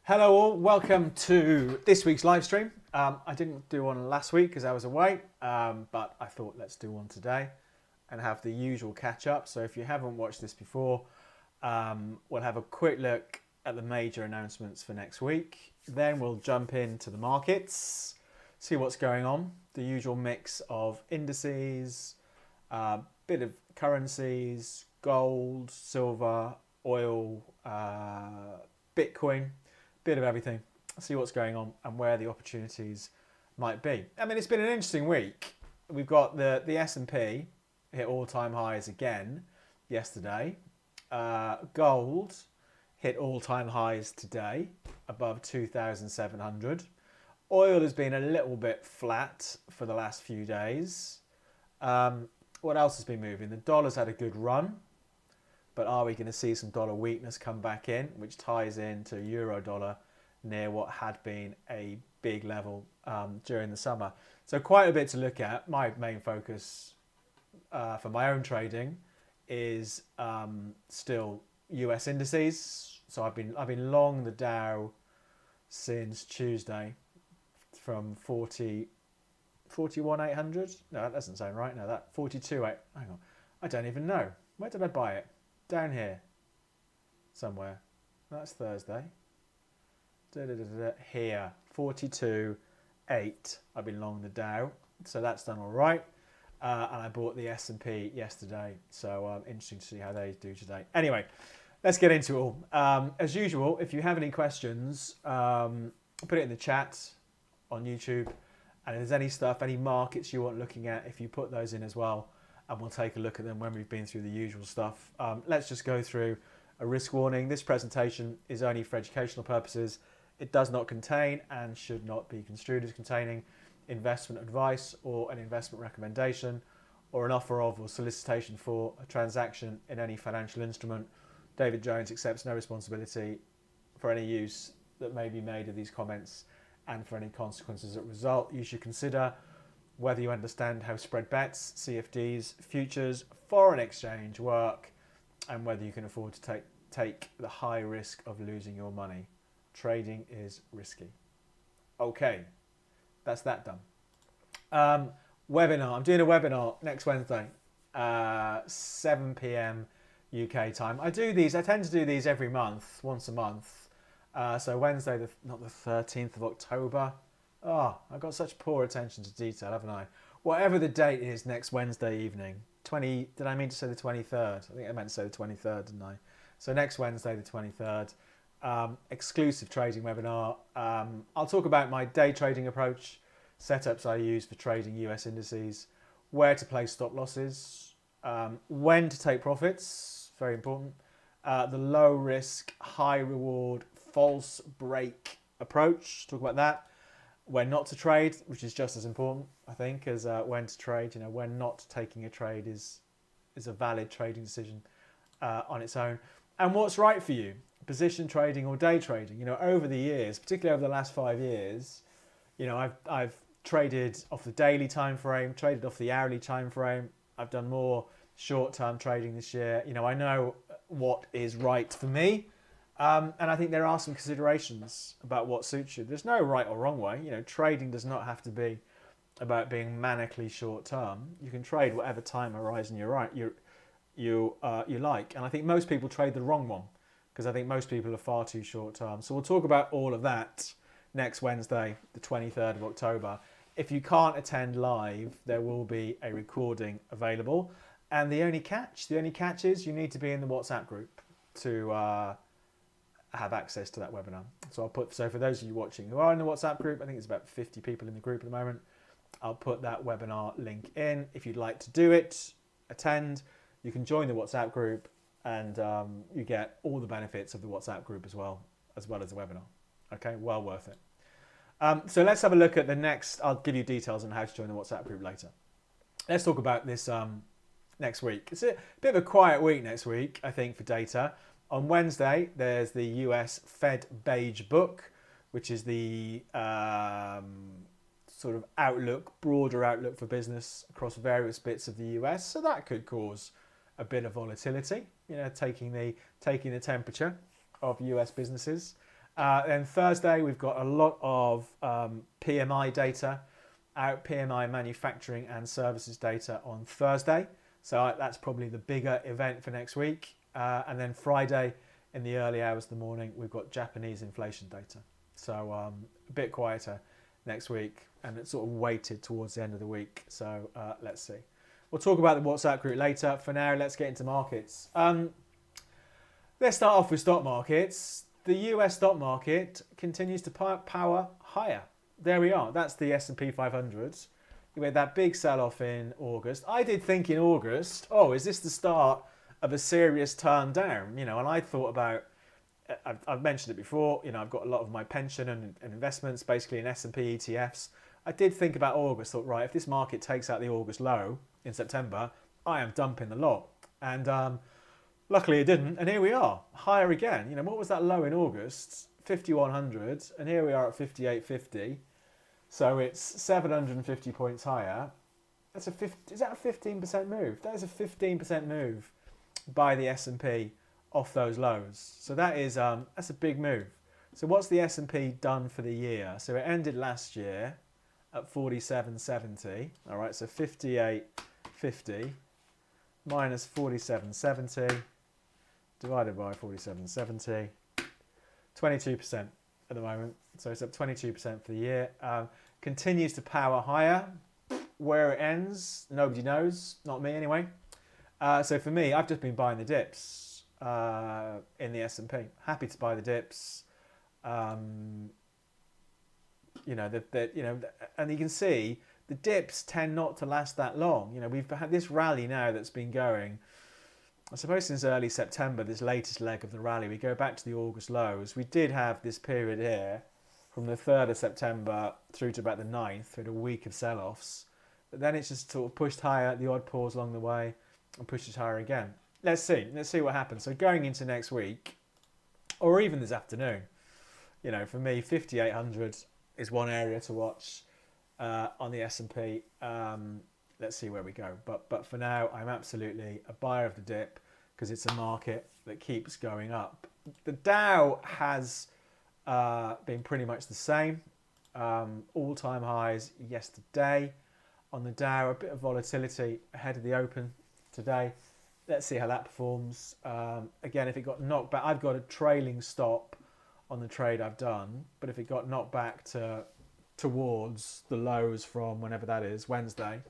Hello all, welcome to this week's live stream. I didn't do one last week because I was away, but I thought let's do one today and have the usual catch up. So if you haven't watched this before, we'll have a quick look at the major announcements for next week. Then we'll jump into the markets, see what's going on, the usual mix of indices, bit of currencies, gold, silver, oil, Bitcoin, bit of everything. See what's going on and where the opportunities might be. I mean, it's been an interesting week. We've got the S&P hit all-time highs again yesterday. Gold hit all-time highs today, above 2,700. Oil has been a little bit flat for the last few days. What else has been moving? The dollar's had a good run, but are we going to see some dollar weakness come back in, which ties into euro dollar near what had been a big level during the summer? So quite a bit to look at. My main focus for my own trading is still US indices. So I've been long the Dow since Tuesday from 41,800. No, that doesn't sound right. No, that 42. Hang on, I don't even know. Where did I buy it? Down here somewhere. That's Thursday. Here, 42.8. I've been long the Dow, so that's done all right. And I bought the S&P yesterday, so interesting to see how they do today. Anyway, let's get into it all. As usual, if you have any questions, put it in the chat on YouTube. And if there's any stuff, any markets you want looking at, if you put those in as well, and we'll take a look at them when we've been through the usual stuff. Let's just go through a risk warning. This presentation is only for educational purposes. It does not contain and should not be construed as containing investment advice or an investment recommendation or an offer of or solicitation for a transaction in any financial instrument. David Jones accepts no responsibility for any use that may be made of these comments and for any consequences that result. You should consider whether you understand how spread bets, CFDs, futures, foreign exchange work, and whether you can afford to take the high risk of losing your money. Trading is risky. Okay, that's that done. Webinar. I'm doing a webinar next Wednesday, 7 p.m. UK time. I tend to do these every month, once a month. So Wednesday, not the 13th of October. Oh, I've got such poor attention to detail, haven't I? Whatever the date is next Wednesday evening. Did I mean to say the 23rd? I think I meant to say the 23rd, didn't I? So next Wednesday, the 23rd, exclusive trading webinar. I'll talk about my day trading approach, setups I use for trading US indices, where to place stop losses, when to take profits, very important, the low risk, high reward, false break approach, talk about that. When not to trade, which is just as important, I think, as when to trade. You know, when not taking a trade is a valid trading decision on its own. And what's right for you, position trading or day trading. You know, over the years, particularly over the last 5 years, you know, I've traded off the daily time frame, traded off the hourly time frame. I've done more short-term trading this year. You know, I know what is right for me. And I think there are some considerations about what suits you. There's no right or wrong way. You know, trading does not have to be about being manically short term. You can trade whatever time horizon you like. And I think most people trade the wrong one because I think most people are far too short term. So we'll talk about all of that next Wednesday, the 23rd of October. If you can't attend live, there will be a recording available. And the only catch is you need to be in the WhatsApp group to have access to that webinar. So for those of you watching who are in the WhatsApp group, I think it's about 50 people in the group at the moment. I'll put that webinar link in. If you'd like to do it, attend, you can join the WhatsApp group and you get all the benefits of the WhatsApp group as well as the webinar. Okay, well worth it. So let's have a look at the next. I'll give you details on how to join the WhatsApp group later. Let's talk about this next week. It's a bit of a quiet week next week, I think, for data. On Wednesday, there's the US Fed Beige Book, which is the sort of broader outlook for business across various bits of the US. So that could cause a bit of volatility, you know, taking the temperature of US businesses. Then Thursday, we've got a lot of PMI data out, PMI manufacturing and services data on Thursday. So that's probably the bigger event for next week. And then Friday, in the early hours of the morning, we've got Japanese inflation data. So a bit quieter next week, and it's sort of weighted towards the end of the week. So let's see. We'll talk about the WhatsApp group later. For now, let's get into markets. Let's start off with stock markets. The US stock market continues to power higher. There we are. That's the S&P 500. We had that big sell-off in August. I did think in August, oh, is this the start of a serious turn down? You know, and I thought about, I've mentioned it before, you know, I've got a lot of my pension and investments basically in S&P ETFs. I did think about August, thought, right, if this market takes out the August low in September, I am dumping the lot. And luckily it didn't, and here we are, higher again. You know, what was that low in August? 5,100, and here we are at 58.50. So it's 750 points higher. Is that a 15% move? That is a 15% move by the S&P off those lows. So that is that's a big move. So what's the S&P done for the year? So it ended last year at 47.70. All right, so 58.50 minus 47.70 divided by 47.70, 22% at the moment. So it's up 22% for the year. Continues to power higher. Where it ends, nobody knows. Not me anyway. So for me, I've just been buying the dips in the S&P. Happy to buy the dips. You know, and you can see the dips tend not to last that long. You know, we've had this rally now that's been going, I suppose, since early September, this latest leg of the rally. We go back to the August lows. We did have this period here from the 3rd of September through to about the 9th. We had a week of sell-offs. But then it's just sort of pushed higher, the odd pause along the way, and pushes higher again. Let's see what happens. So going into next week, or even this afternoon, you know, for me, 5,800 is one area to watch on the S&P. Let's see where we go. But for now, I'm absolutely a buyer of the dip because it's a market that keeps going up. The Dow has been pretty much the same. All-time highs yesterday on the Dow. A bit of volatility ahead of the open today. Let's see how that performs. Again, if it got knocked back, I've got a trailing stop on the trade I've done. But if it got knocked back towards the lows from whenever that is, Wednesday,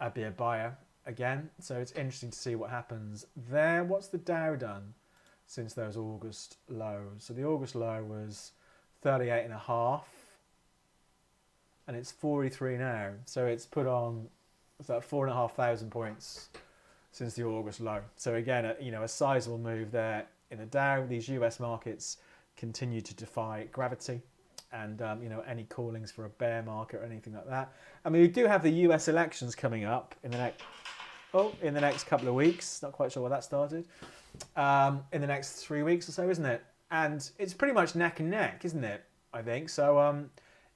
I'd be a buyer again. So it's interesting to see what happens there. What's the Dow done since those August lows? So the August low was 38.5, and it's 43 now. So it's put on, what's that, 4,500 points since the August low. So again, a sizable move there in the Dow. These US markets continue to defy gravity. And any callings for a bear market or anything like that. I mean, we do have the US elections coming up in the next couple of weeks. Not quite sure why that started. In the next 3 weeks or so, isn't it? And it's pretty much neck and neck, isn't it? I think so.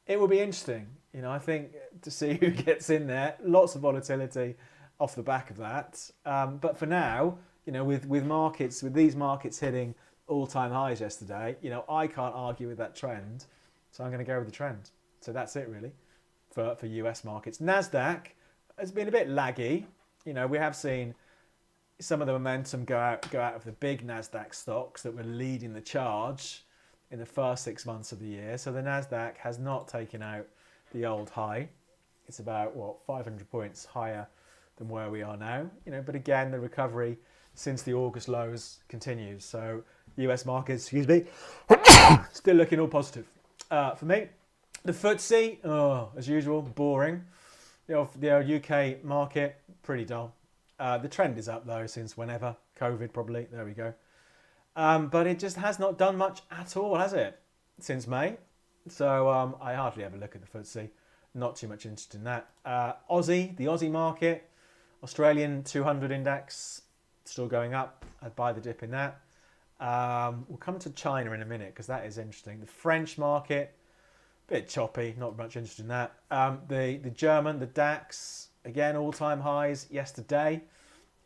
It will be interesting. You know, I think to see who gets in there. Lots of volatility off the back of that. But for now, you know, with these markets hitting all-time highs yesterday, you know, I can't argue with that trend. So I'm going to go with the trend. So that's it really for US markets. NASDAQ has been a bit laggy. You know, we have seen some of the momentum go out of the big NASDAQ stocks that were leading the charge in the first 6 months of the year. So the NASDAQ has not taken out the old high. It's about, 500 points higher than where we are now. You know, but again, the recovery since the August lows continues. So US markets, still looking all positive. For me, the FTSE, as usual, boring. The UK market, pretty dull. The trend is up though since whenever, COVID probably, there we go. But it just has not done much at all, has it, since May? So I hardly ever look at the FTSE, not too much interest in that. The Aussie market, Australian 200 index, still going up. I'd buy the dip in that. We'll come to China in a minute because that is interesting. The French market, a bit choppy, not much interest in that. The German, the DAX, again, all-time highs yesterday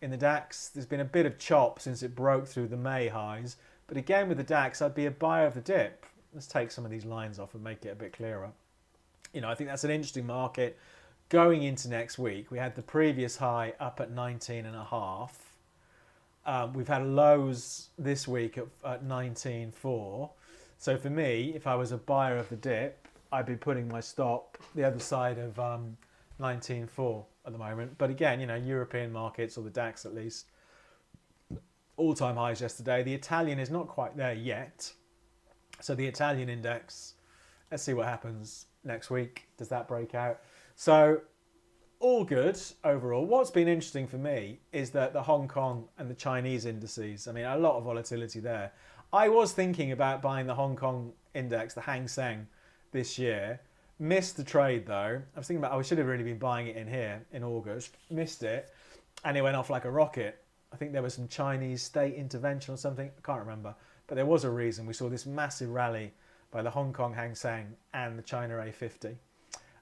in the DAX. There's been a bit of chop since it broke through the May highs, But again, with the DAX, I'd be a buyer of the dip. Let's take some of these lines off and make it a bit clearer. I think that's an interesting market going into next week. We had the previous high up at 19.5. We've had lows this week at 19.4. So for me, if I was a buyer of the dip, I'd be putting my stop the other side of 19.4 at the moment. But again, European markets, or the DAX at least, all-time highs yesterday. The Italian is not quite there yet. So the Italian index, let's see what happens next week. Does that break out? So all good overall. What's been interesting for me is that the Hong Kong and the Chinese indices, a lot of volatility there. I was thinking about buying the Hong Kong index, the Hang Seng, this year. Missed the trade though. I was thinking about, I should have really been buying it in here in August. Missed it, and it went off like a rocket. I think there was some Chinese state intervention or something. I can't remember. But there was a reason. We saw this massive rally by the Hong Kong Hang Seng and the China A50.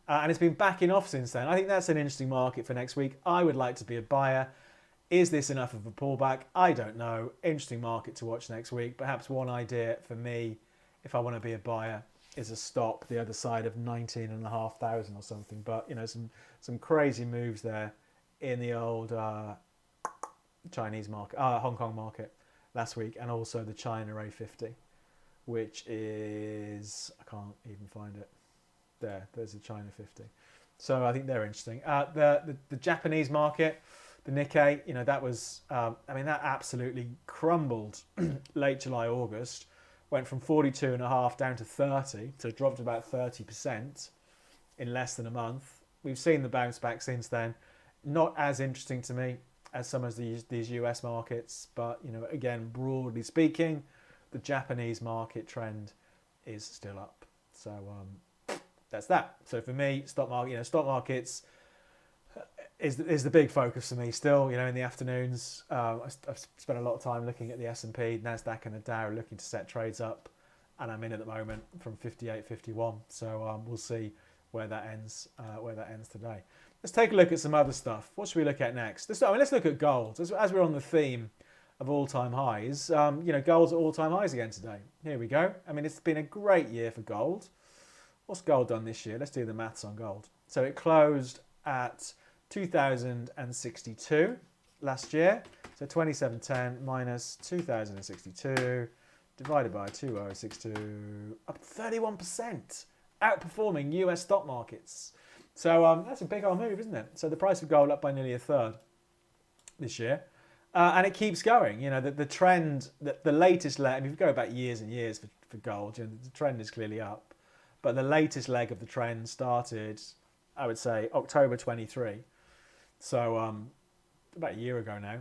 And it's been backing off since then. I think that's an interesting market for next week. I would like to be a buyer. Is this enough of a pullback? I don't know. Interesting market to watch next week. Perhaps one idea for me, if I want to be a buyer, is a stop the other side of 19,500 or something. But, some crazy moves there in the old Chinese market, Hong Kong market last week, and also the China A50, which is, I can't even find it. There's the China 50. So I think they're interesting. The Japanese market, the Nikkei, that was, that absolutely crumbled late July, August, went from 42.5 down to 30, so it dropped about 30% in less than a month. We've seen the bounce back since then. Not as interesting to me as some of these US markets, but again, broadly speaking, the Japanese market trend is still up. So that's that. So for me, stock markets is the big focus for me still. In the afternoons, I've spent a lot of time looking at the S&P, Nasdaq, and the Dow, looking to set trades up, and I'm in at the moment from 58.51. So we'll see where that ends today. Let's take a look at some other stuff. What should we look at next? Let's look at gold. As we're on the theme of all-time highs, gold's at all-time highs again today. Here we go. It's been a great year for gold. What's gold done this year? Let's do the maths on gold. So it closed at 2,062 last year. So 2710 minus 2,062 divided by 2062, up 31%, outperforming US stock markets. So that's a big old move, isn't it? So the price of gold up by nearly a third this year. And it keeps going. The trend, the latest leg, if you go back years and years for gold, the trend is clearly up. But the latest leg of the trend started, I would say, October 23. So about a year ago now.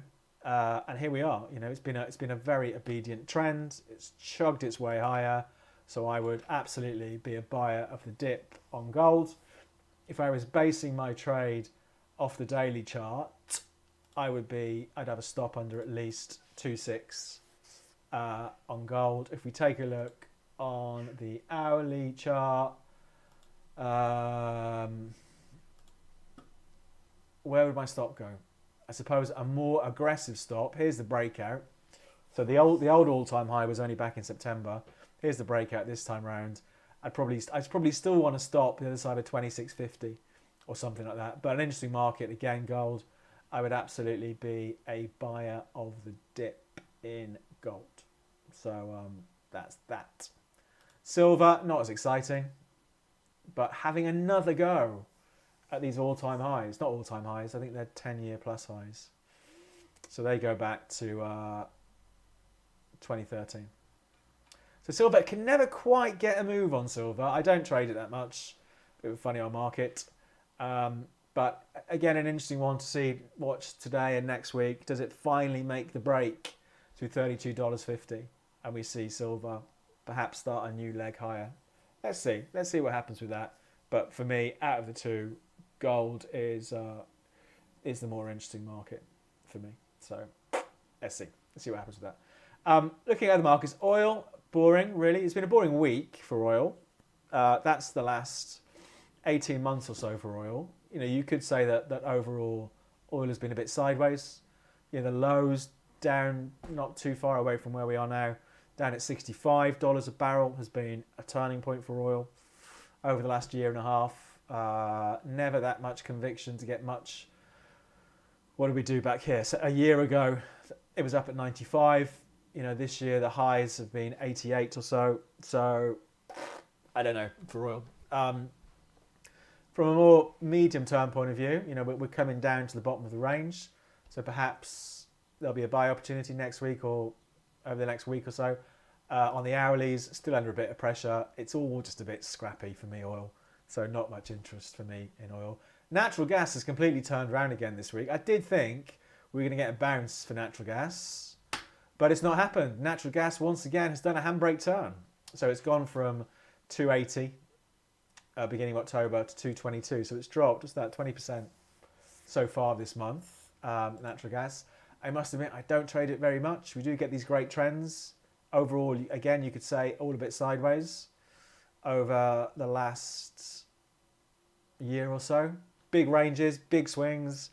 And here we are. It's been a very obedient trend. It's chugged its way higher. So I would absolutely be a buyer of the dip on gold. If I was basing my trade off the daily chart, I'd have a stop under at least 2.6 on gold. If we take a look on the hourly chart, where would my stop go? I suppose a more aggressive stop. Here's the breakout. So the old all-time high was only back in September. Here's the breakout this time round. I'd probably still want to stop the other side of 26.50 or something like that. But an interesting market again, gold. I would absolutely be a buyer of the dip in gold. So that's that. Silver, not as exciting, but having another go at these all-time highs. Not all-time highs, I think they're 10-year plus highs. So they go back to 2013. So silver can never quite get a move on silver. I don't trade it that much. Bit of a funny old market. But again, an interesting one to watch today and next week. Does it finally make the break to $32.50? And we see silver perhaps start a new leg higher. Let's see. Let's see what happens with that. But for me, out of the two, gold is the more interesting market for me. So let's see. Let's see what happens with that. Looking at the markets, oil, boring, really. It's been a boring week for oil. That's the last 18 months or so for oil. You could say that overall oil has been a bit sideways. The lows down, not too far away from where we are now, down at $65 a barrel has been a turning point for oil over the last year and a half. Never that much conviction to get much. What did we do back here? So a year ago, it was up at 95. You know, this year the highs have been 88 or so. So I don't know for oil. From a more medium-term point of view, you know, we're coming down to the bottom of the range. So perhaps there'll be a buy opportunity next week or over the next week or so. On the hourlies, still under a bit of pressure. It's all just a bit scrappy for me, oil. So not much interest for me in oil. Natural gas has completely turned around again this week. I did think we were going to get a bounce for natural gas, but it's not happened. Natural gas, once again, has done a handbrake turn. So it's gone from 280 beginning of October to 222. So it's dropped just that 20% so far this month, natural gas. I must admit, I don't trade it very much. We do get these great trends. Overall, again, you could say all a bit sideways over the last year or so. Big ranges, big swings,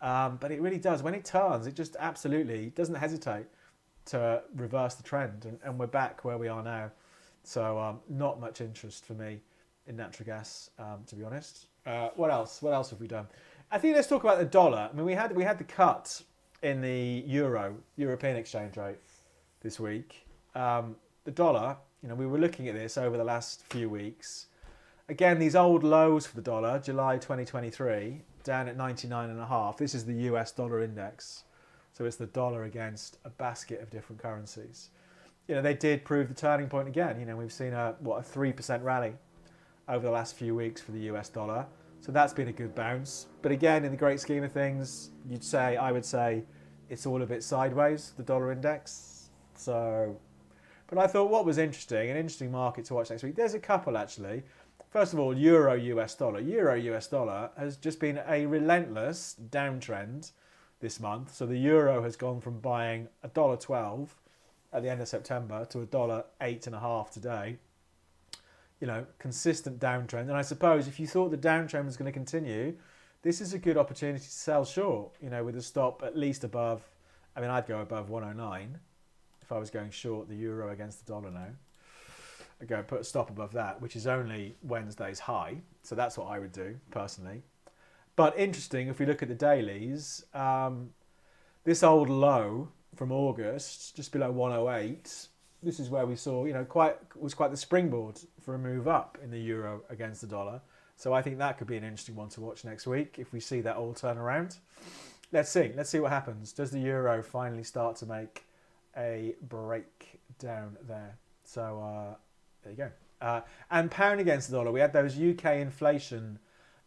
but it really does. When it turns, it just absolutely doesn't hesitate to reverse the trend, and we're back where we are now. So not much interest for me in natural gas, to be honest. What else? What else have we done? I think let's talk about the dollar. I mean, we had the cut in the European exchange rate this week. The dollar, you know, we were looking at this over the last few weeks. Again, these old lows for the dollar, July 2023, down at 99.5. This is the US dollar index. So it's the dollar against a basket of different currencies. You know, they did prove the turning point again. You know, we've seen a 3% rally over the last few weeks for the US dollar. So that's been a good bounce. But again, in the great scheme of things, I would say it's all a bit sideways, the dollar index. So, but I thought what was interesting, an interesting market to watch next week, there's a couple actually. First of all, Euro US dollar. Euro US dollar has just been a relentless downtrend this month. So the euro has gone from buying $1.12 at the end of September to $1.08.5 today. You know, consistent downtrend. And I suppose if you thought the downtrend was going to continue, this is a good opportunity to sell short, you know, with a stop at least above, I mean, I'd go above 109 if I was going short the euro against the dollar now. I'd go and put a stop above that, which is only Wednesday's high. So that's what I would do personally. But interesting, if we look at the dailies, this old low from August, just below 108, this is where we saw, you know, was quite the springboard for a move up in the euro against the dollar. So I think that could be an interesting one to watch next week if we see that all turn around. Let's see what happens. Does the euro finally start to make a break down there? So there you go. And pound against the dollar, we had those UK inflation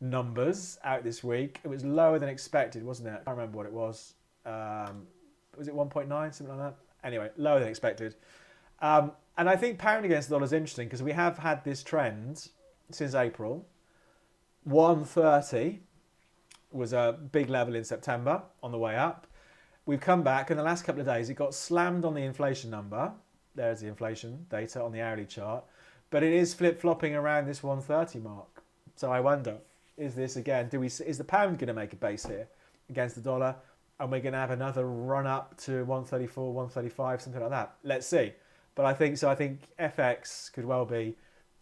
numbers out this week. It was lower than expected, wasn't it? I can't remember what it was. Was it 1.9, something like that? Anyway, lower than expected. And I think pound against the dollar is interesting because we have had this trend since April. 130 was a big level in September on the way up. We've come back in the last couple of days. It got slammed on the inflation number. There's the inflation data on the hourly chart. But it is flip-flopping around this 130 mark. So I wonder, is this again, is the pound going to make a base here against the dollar? And we're going to have another run up to 134, 135, something like that. Let's see. But I think FX could well be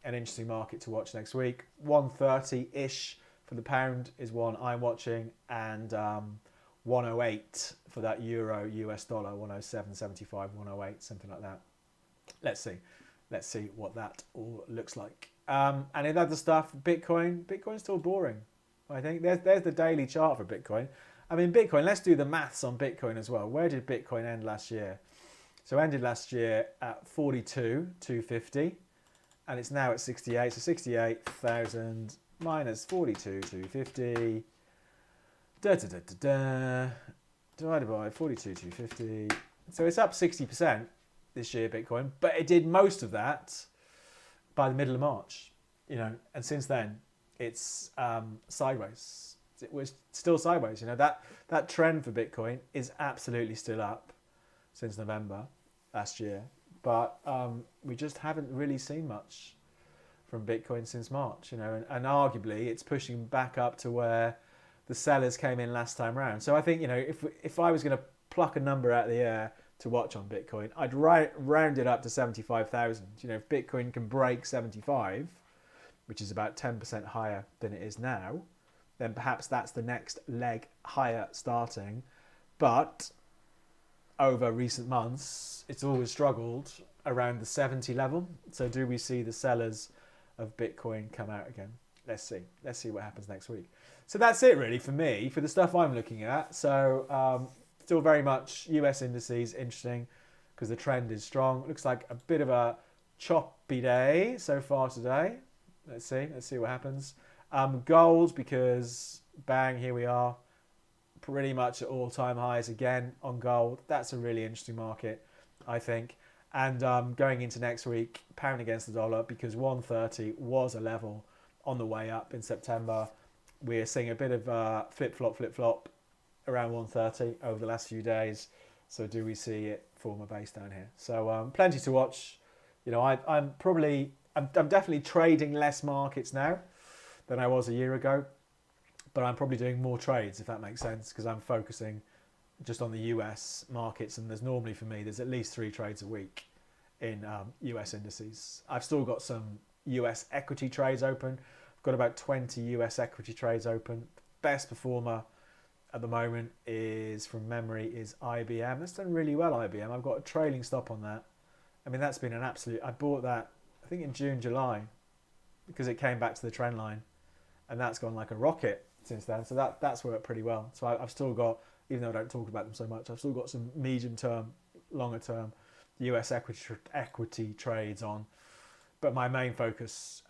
an interesting market to watch next week. 130-ish for the pound is one I'm watching, and 108 for that euro US dollar, 107.75, 108, something like that. Let's see what that all looks like. And in other stuff, Bitcoin's still boring. I think there's the daily chart for Bitcoin. I mean, Bitcoin, let's do the maths on Bitcoin as well. Where did Bitcoin end last year? So ended last year at 42,250, and it's now at 68. So 68,000 minus 42,250 divided by 42,250. So it's up 60% this year, Bitcoin, but it did most of that by the middle of March, you know, and since then it's sideways. It was still sideways, you know, that trend for Bitcoin is absolutely still up since November last year, but we just haven't really seen much from Bitcoin since March, you know, and arguably it's pushing back up to where the sellers came in last time round. So I think, you know, if I was going to pluck a number out of the air to watch on Bitcoin. I'd round it up to 75,000. You know, if Bitcoin can break 75, which is about 10% higher than it is now, then perhaps that's the next leg higher starting. But over recent months, it's always struggled around the 70 level. So do we see the sellers of Bitcoin come out again? Let's see. Let's see what happens next week. So that's it really for me, for the stuff I'm looking at. So still very much US indices, interesting because the trend is strong. Looks like a bit of a choppy day so far today. Let's see what happens. Gold, because bang, here we are, pretty much at all-time highs again on gold. That's a really interesting market, I think. And going into next week, pound against the dollar, because 130 was a level on the way up in September. We're seeing a bit of flip-flop around 130 over the last few days. So do we see it form a base down here? So plenty to watch. You know, I'm definitely trading less markets now than I was a year ago, but I'm probably doing more trades, if that makes sense, because I'm focusing just on the US markets, and there's normally for me, there's at least 3 trades a week in US indices. I've still got some US equity trades open. I've got about 20 US equity trades open. Best performer at the moment is, from memory, is IBM. That's done really well, IBM. I've got a trailing stop on that. I mean, that's been an absolute... I bought that, I think in June, July, because it came back to the trend line, and that's gone like a rocket since then. So that's worked pretty well. So I've still got, even though I don't talk about them so much, I've still got some medium-term, longer-term US equity trades on. But my main focus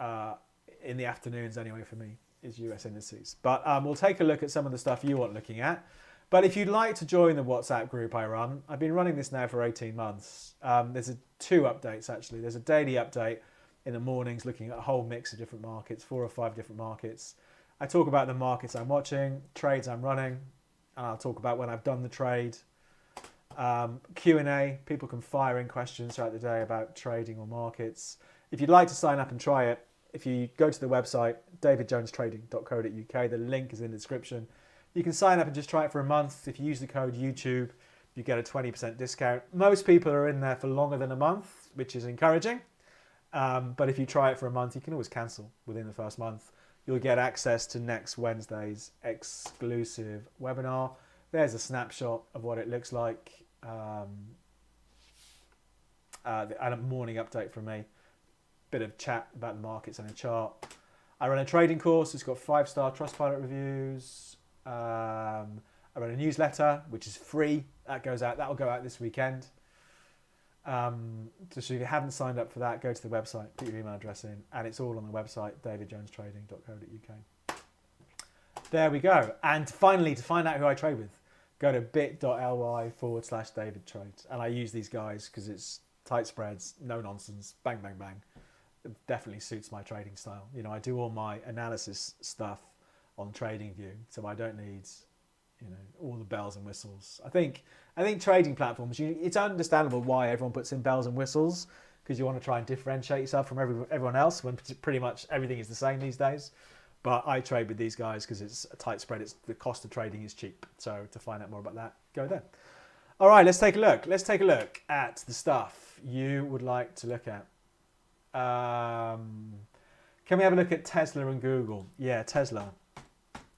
in the afternoons anyway for me is US indices. But we'll take a look at some of the stuff you want looking at. But if you'd like to join the WhatsApp group I run, I've been running this now for 18 months. There's 2 updates actually. There's a daily update in the mornings looking at a whole mix of different markets, 4 or 5 different markets. I talk about the markets I'm watching, trades I'm running, and I'll talk about when I've done the trade. Q&A, people can fire in questions throughout the day about trading or markets. If you'd like to sign up and try it, if you go to the website, davidjonestrading.co.uk, the link is in the description. You can sign up and just try it for a month. If you use the code YouTube, you get a 20% discount. Most people are in there for longer than a month, which is encouraging. But if you try it for a month, you can always cancel within the first month. You'll get access to next Wednesday's exclusive webinar. There's a snapshot of what it looks like. And a morning update from me. Bit of chat about the markets and a chart. I run a trading course. It's got 5-star Trustpilot reviews. I run a newsletter, which is free. That goes out. That'll go out this weekend. So if you haven't signed up for that, go to the website, put your email address in, and it's all on the website, davidjonestrading.co.uk. There we go. And finally, to find out who I trade with, go to bit.ly/DavidTrades. And I use these guys because it's tight spreads, no nonsense, bang, bang, bang. It definitely suits my trading style. You know, I do all my analysis stuff on TradingView, so I don't need, you know, all the bells and whistles. I think trading platforms, it's understandable why everyone puts in bells and whistles, because you want to try and differentiate yourself from everyone else when pretty much everything is the same these days. But I trade with these guys because it's a tight spread. The cost of trading is cheap. So to find out more about that, go there. All right, let's take a look. Let's take a look at the stuff you would like to look at. Can we have a look at Tesla and Google? Yeah, Tesla.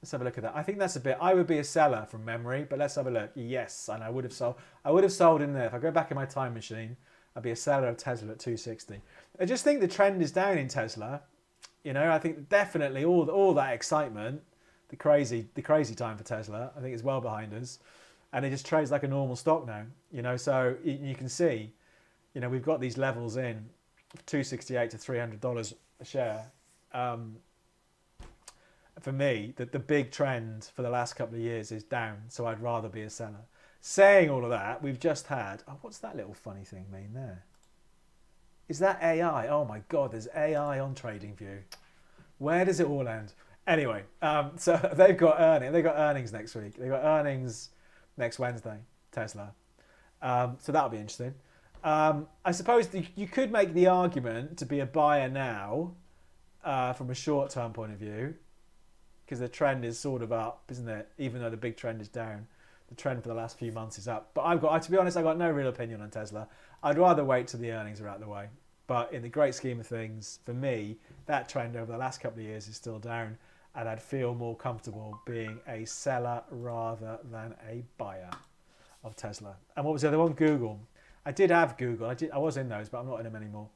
Let's have a look at that. I think that's a bit. I would be a seller from memory, but let's have a look. Yes, and I would have sold. I would have sold in there. If I go back in my time machine, I'd be a seller of Tesla at 260. I just think the trend is down in Tesla. You know, I think definitely all that excitement, the crazy time for Tesla, I think is well behind us, and it just trades like a normal stock now. You know, so you can see, you know, we've got these levels in $268 to $300 a share. For me, the big trend for the last couple of years is down, so I'd rather be a seller. Saying all of that, we've just had... Oh, what's that little funny thing mean there? Is that AI? Oh my God, there's AI on TradingView. Where does it all end? Anyway, so they've got earnings next week. They've got earnings next Wednesday, Tesla. So that'll be interesting. I suppose you could make the argument to be a buyer now from a short-term point of view, because the trend is sort of up, isn't it? Even though the big trend is down, the trend for the last few months is up. But to be honest, I've got no real opinion on Tesla. I'd rather wait till the earnings are out of the way. But in the great scheme of things, for me, that trend over the last couple of years is still down, and I'd feel more comfortable being a seller rather than a buyer of Tesla. And what was the other one? Google. I did have Google. I was in those, but I'm not in them anymore.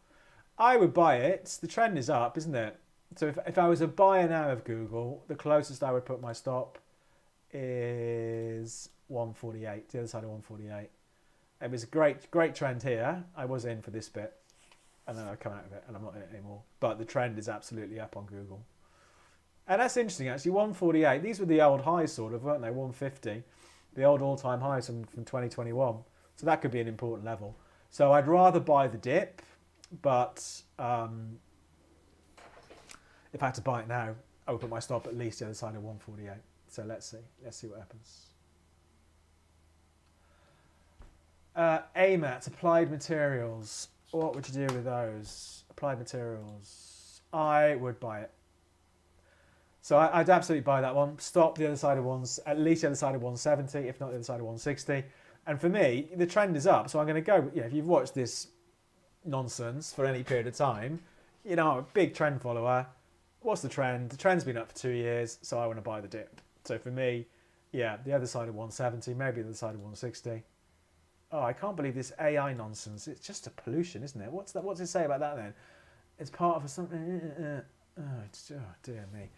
I would buy it. The trend is up, isn't it? So if I was a buyer now of Google, the closest I would put my stop is 148, the other side of 148. It was a great trend here. I was in for this bit, and then I come out of it, and I'm not in it anymore. But the trend is absolutely up on Google. And that's interesting, actually. 148, these were the old highs, sort of, weren't they? 150, the old all-time highs from 2021. So that could be an important level. So I'd rather buy the dip, but if I had to buy it now, I would put my stop at least the other side of 148. So let's see what happens. AMAT, Applied Materials. What would you do with those? Applied Materials. I would buy it. So I'd absolutely buy that one. Stop the other side of at least the other side of 170, if not the other side of 160. And for me, the trend is up, so I'm going to go. If you've watched this nonsense for any period of time, I'm a big trend follower. What's the trend? The trend's been up for 2 years, so I want to buy the dip. So for me, the other side of 170, maybe the other side of 160. Oh, I can't believe this AI nonsense. It's just a pollution, isn't it? What's that? What's it say about that then? It's part of something. Oh dear me.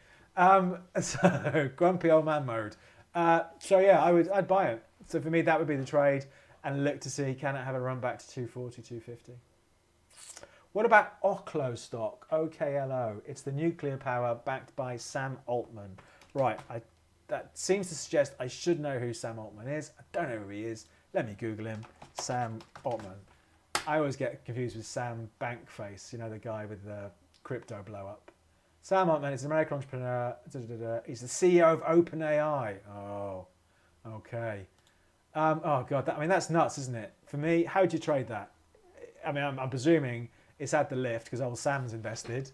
So grumpy old man mode. I'd buy it. So for me, that would be the trade, and look to see, can it have a run back to 240, 250? What about Oklo stock? OKLO. It's the nuclear power backed by Sam Altman. Right. That seems to suggest I should know who Sam Altman is. I don't know who he is. Let me Google him. Sam Altman. I always get confused with Sam Bankface, the guy with the crypto blow up. Sam Altman is an American entrepreneur. He's the CEO of OpenAI. Oh, okay. Oh God, that's nuts, isn't it? For me, how do you trade that? I mean, I'm presuming it's had the lift because old Sam's invested.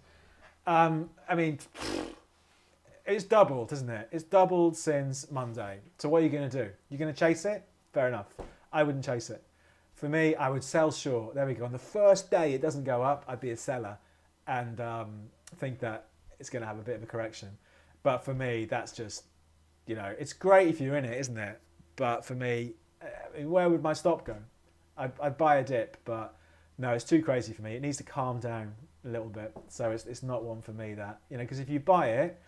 It's doubled, isn't it? It's doubled since Monday. So what are you going to do? You're going to chase it? Fair enough. I wouldn't chase it. For me, I would sell short. There we go. On the first day it doesn't go up, I'd be a seller and think that it's going to have a bit of a correction. But for me, that's just, it's great if you're in it, isn't it? But for me, where would my stop go? I'd buy a dip, but no, it's too crazy for me. It needs to calm down a little bit. So it's not one for me that, because if you buy it,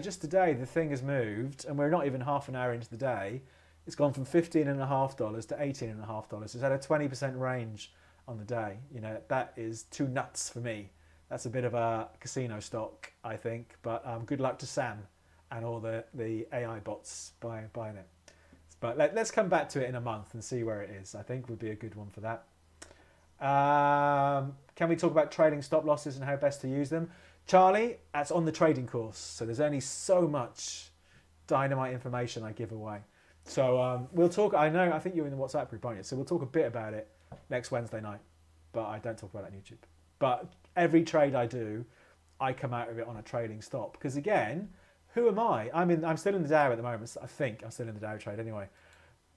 just today, the thing has moved, and we're not even half an hour into the day. It's gone from $15.50 to $18.50. It's had a 20% range on the day. That is too nuts for me. That's a bit of a casino stock, I think. But good luck to Sam and all the AI bots buying it. But let's come back to it in a month and see where it is. I think would be a good one for that. Can we talk about trading stop losses and how best to use them? Charlie, that's on the trading course. So there's only so much dynamite information I give away. So we'll talk. I think you're in the WhatsApp group, aren't you? So we'll talk a bit about it next Wednesday night. But I don't talk about it on YouTube. But every trade I do, I come out of it on a trading stop. Because again, who am I? I'm still in the Dow at the moment. I think I'm still in the Dow trade anyway.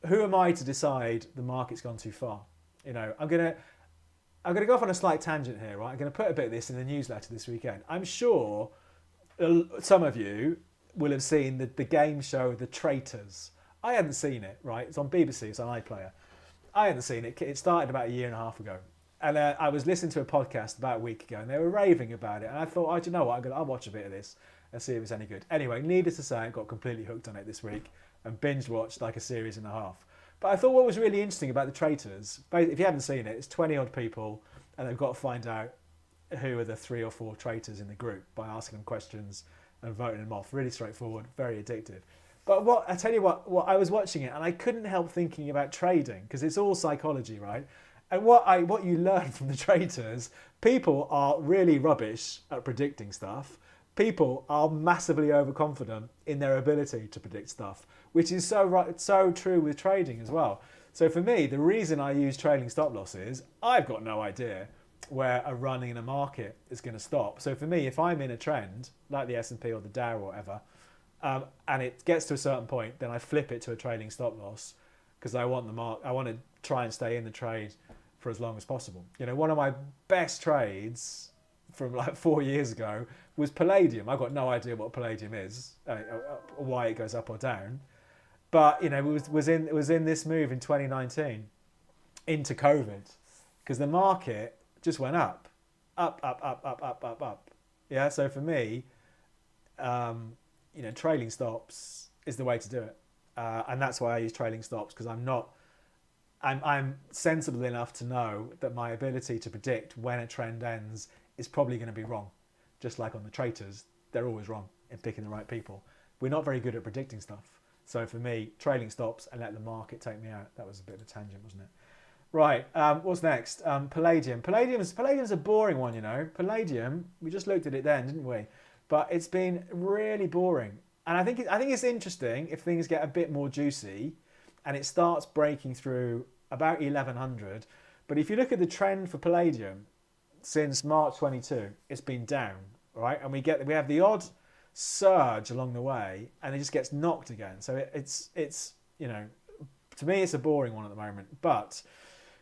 Who am I to decide the market's gone too far? I'm gonna go off on a slight tangent here, right? I'm gonna put a bit of this in the newsletter this weekend. I'm sure some of you will have seen the game show The Traitors. I hadn't seen it, right? It's on BBC, it's on iPlayer. I hadn't seen it. It started about a year and a half ago. And I was listening to a podcast about a week ago, and they were raving about it. And I thought, do you know what? I'll watch a bit of this and see if it's any good. Anyway, needless to say, I got completely hooked on it this week and binge watched like a series and a half. But I thought what was really interesting about The Traitors, if you haven't seen it, it's 20 odd people, and they've got to find out who are the 3 or 4 traitors in the group by asking them questions and voting them off. Really straightforward, very addictive. But I tell you what I was watching it and I couldn't help thinking about trading because it's all psychology, right? And what you learn from The Traitors, people are really rubbish at predicting stuff. People are massively overconfident in their ability to predict stuff, which is so true with trading as well. So for me, the reason I use trailing stop losses, I've got no idea where a run in a market is going to stop. So for me, if I'm in a trend, like the S&P or the Dow or whatever, and it gets to a certain point, then I flip it to a trailing stop loss because I want I want to try and stay in the trade for as long as possible. You know, one of my best trades from like 4 years ago was palladium. I've got no idea what palladium is, or why it goes up or down, but you know, it was in this move in 2019 into COVID because the market just went up. Yeah, so for me, you know, trailing stops is the way to do it, and that's why I use trailing stops because I'm sensible enough to know that my ability to predict when a trend ends is probably going to be wrong. Just like on the traders, they're always wrong in picking the right people. We're not very good at predicting stuff. So for me, trailing stops and let the market take me out. That was a bit of a tangent, wasn't it? Right, what's next? Palladium. Palladium's a boring one, you know. Palladium, we just looked at it then, didn't we? But it's been really boring. And I think it's interesting if things get a bit more juicy and it starts breaking through about 1100. But if you look at the trend for palladium since March 22, it's been down, right? And we have the odd surge along the way and it just gets knocked again. So it's you know, to me it's a boring one at the moment. But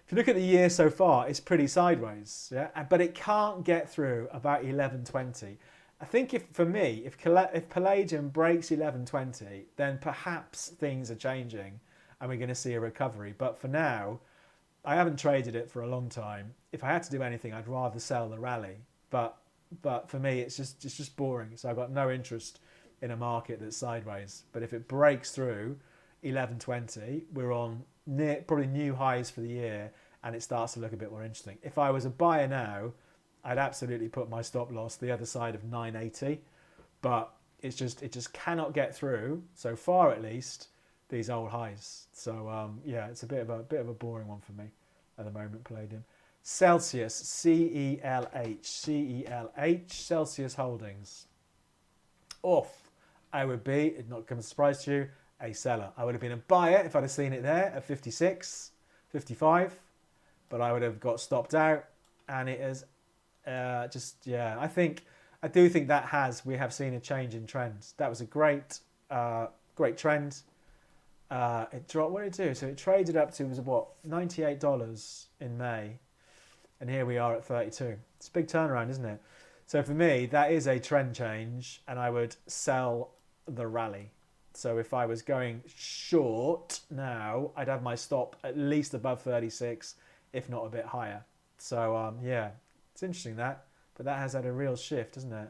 if you look at the year so far, it's pretty sideways, yeah. But it can't get through about 1120. I think if palladium breaks 1120, then perhaps things are changing, and we're going to see a recovery. But for now, I haven't traded it for a long time. If I had to do anything, I'd rather sell the rally. But for me, it's just boring. So I've got no interest in a market that's sideways. But if it breaks through 1120, we're on probably new highs for the year, and it starts to look a bit more interesting. If I was a buyer now, I'd absolutely put my stop loss the other side of 980, but it just cannot get through, so far at least, these old highs. So yeah, it's a bit of a boring one for me at the moment. Palladium. Celsius, CELH, Celsius Holdings. Off. I would be, it's not come as a surprise to you, a seller. I would have been a buyer if I'd have seen it there at 56, 55, but I would have got stopped out, and it is yeah. I do think that we have seen a change in trends. That was a great trend. It dropped. What did it do? So it traded up to $98 in May, and here we are at 32. It's a big turnaround, isn't it? So for me, that is a trend change, and I would sell the rally. So if I was going short now, I'd have my stop at least above 36, if not a bit higher. So yeah, it's interesting but that has had a real shift, hasn't it?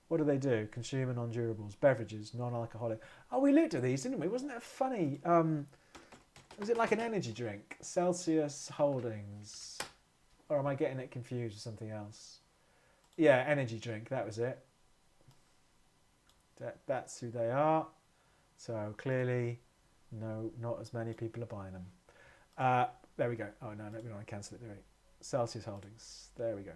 What do they do? Consumer non-durables, beverages, non-alcoholic. Oh, we looked at these, didn't we? Wasn't that funny? Was it like an energy drink? Celsius Holdings. Or am I getting it confused with something else? Yeah, energy drink, that was it. That's who they are. So clearly, no, not as many people are buying them. There we go. Oh no, we don't want to cancel it, do we? Celsius Holdings. There we go.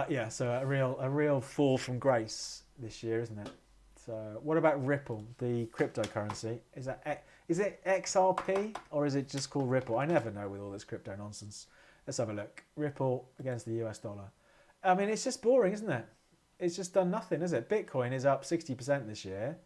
Yeah, so a real fall from grace this year, isn't it? So what about Ripple, the cryptocurrency? Is it XRP or is it just called Ripple? I never know with all this crypto nonsense. Let's have a look. Ripple against the US dollar. I mean, it's just boring, isn't it? It's just done nothing, is it? Bitcoin is up 60% this year.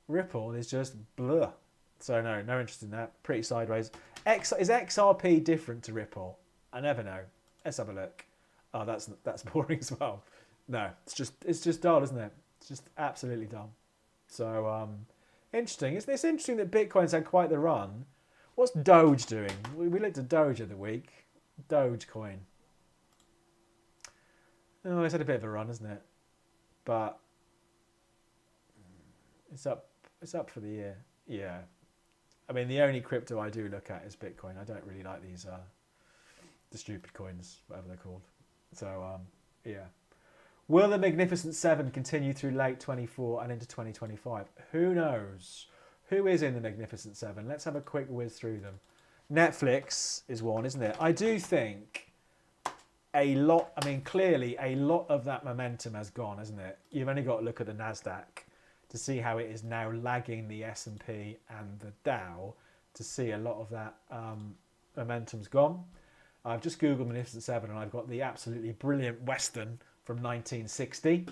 Ripple is just blah. So no interest in that. Pretty sideways. Is XRP different to Ripple? I never know. Let's have a look. Oh, that's boring as well. No, it's just dull, isn't it? It's just absolutely dull. So interesting. It's interesting that Bitcoin's had quite the run. What's Doge doing? We looked at Doge of the week. Dogecoin. Oh, it's had a bit of a run, hasn't it? But it's up for the year. Yeah. I mean, the only crypto I do look at is Bitcoin. I don't really like these the stupid coins, whatever they're called. So yeah. Will the Magnificent Seven continue through late 24 and into 2025? Who knows? Who is in the Magnificent Seven? Let's have a quick whiz through them. Netflix is one, isn't it? I do think clearly a lot of that momentum has gone, hasn't it? You've only got to look at the NASDAQ to see how it is now lagging the S&P and the Dow to see a lot of that momentum's gone. I've just Googled Magnificent Seven and I've got the absolutely brilliant Western from 1960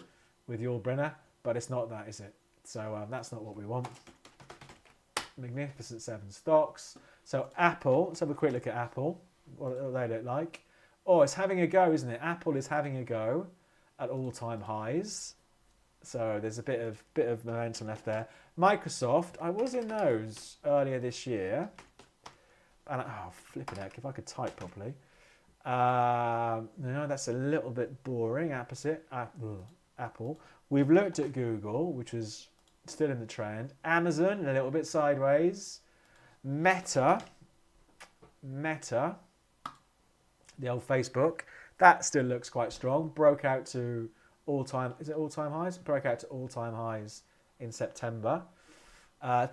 with Yul Brynner. but it's not that, is it? So that's not what we want. Magnificent 7 stocks. So Apple, let's have a quick look at Apple. What do they look like? Oh, it's having a go, isn't it? Apple is having a go at all-time highs. So there's a bit of momentum left there. Microsoft, I was in those earlier this year. And oh, flipping heck, if I could type properly. No, that's a little bit boring. Apple. We've looked at Google, which was still in the trend. Amazon, a little bit sideways. Meta, the old Facebook, that still looks quite strong. Broke out to all-time highs? Broke out to all-time highs in September.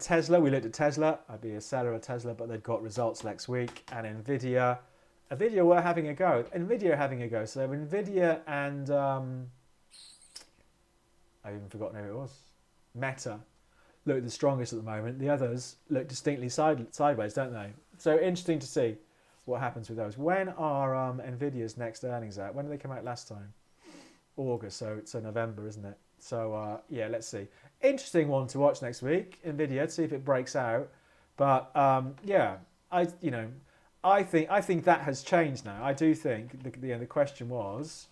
Tesla, we looked at Tesla. I'd be a seller of Tesla, but they've got results next week. And Nvidia were having a go. So Nvidia and I've even forgotten who it was. Meta look the strongest at the moment. The others look distinctly sideways, don't they? So interesting to see what happens with those. When are Nvidia's next earnings out? When did they come out last time? August, so November, isn't it? So yeah, let's see. Interesting one to watch next week, Nvidia, to see if it breaks out. But yeah, I think that has changed now. I do think the question was,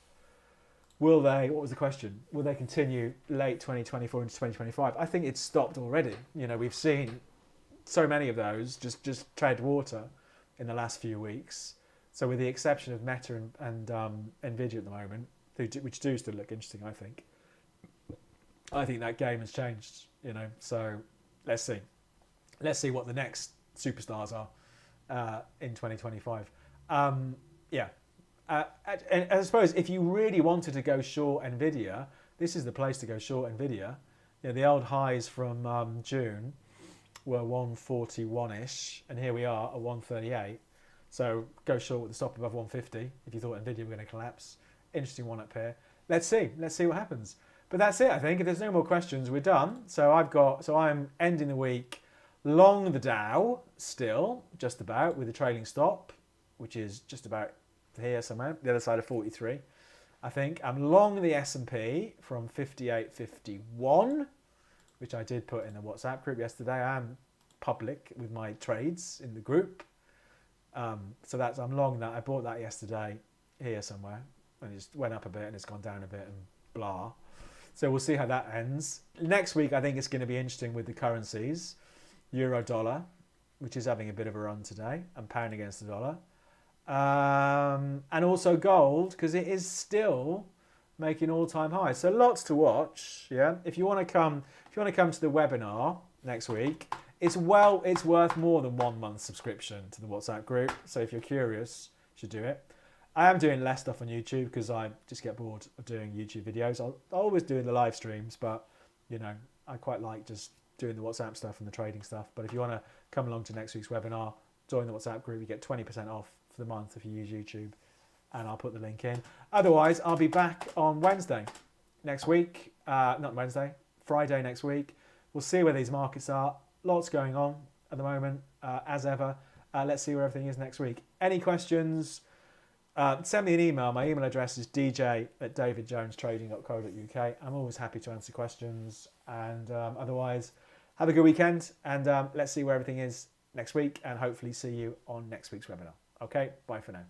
will they? What was the question? Will they continue late 2024 into 2025? I think it's stopped already. You know, we've seen so many of those just tread water in the last few weeks. So with the exception of Meta and Nvidia at the moment, which do still look interesting, I think that game has changed. You know, so let's see what the next superstars are in 2025. Yeah. And I suppose if you really wanted to go short Nvidia, this is the place to go short Nvidia. You know, the old highs from June were 141-ish, and here we are at 138. So go short with the stop above 150 if you thought Nvidia were going to collapse. Interesting one up here. Let's see what happens. But that's it, I think. If there's no more questions, we're done. So I'm ending the week long the Dow still, just about, with a trailing stop, which is just about here somewhere, the other side of 43. I think I'm long the S&P from 58.51, which I did put in the WhatsApp group yesterday. I am public with my trades in the group. So I'm long that. I bought that yesterday here somewhere, and it just went up a bit and it's gone down a bit and blah. So we'll see how that ends. Next week, I think it's going to be interesting with the currencies. Euro dollar, which is having a bit of a run today, and pound against the dollar. And also gold, because it is still making all-time highs. So lots to watch. Yeah, if you want to come to the webinar next week, it's worth more than 1 month subscription to the WhatsApp group. So if you're curious, you should do it. I am doing less stuff on YouTube because I just get bored of doing YouTube videos. I'll always do the live streams, but you know, I quite like just doing the WhatsApp stuff and the trading stuff. But if you want to come along to next week's webinar, join the WhatsApp group. You get 20% off for the month if you use YouTube, and I'll put the link in. Otherwise, I'll be back on Wednesday next week. Not Wednesday, Friday next week. We'll see where these markets are. Lots going on at the moment, as ever. Let's see where everything is next week. Any questions? Send me an email. My email address is dj@davidjonestrading.co.uk. I'm always happy to answer questions. And otherwise, have a good weekend. And let's see where everything is next week. And hopefully see you on next week's webinar. Okay, bye for now.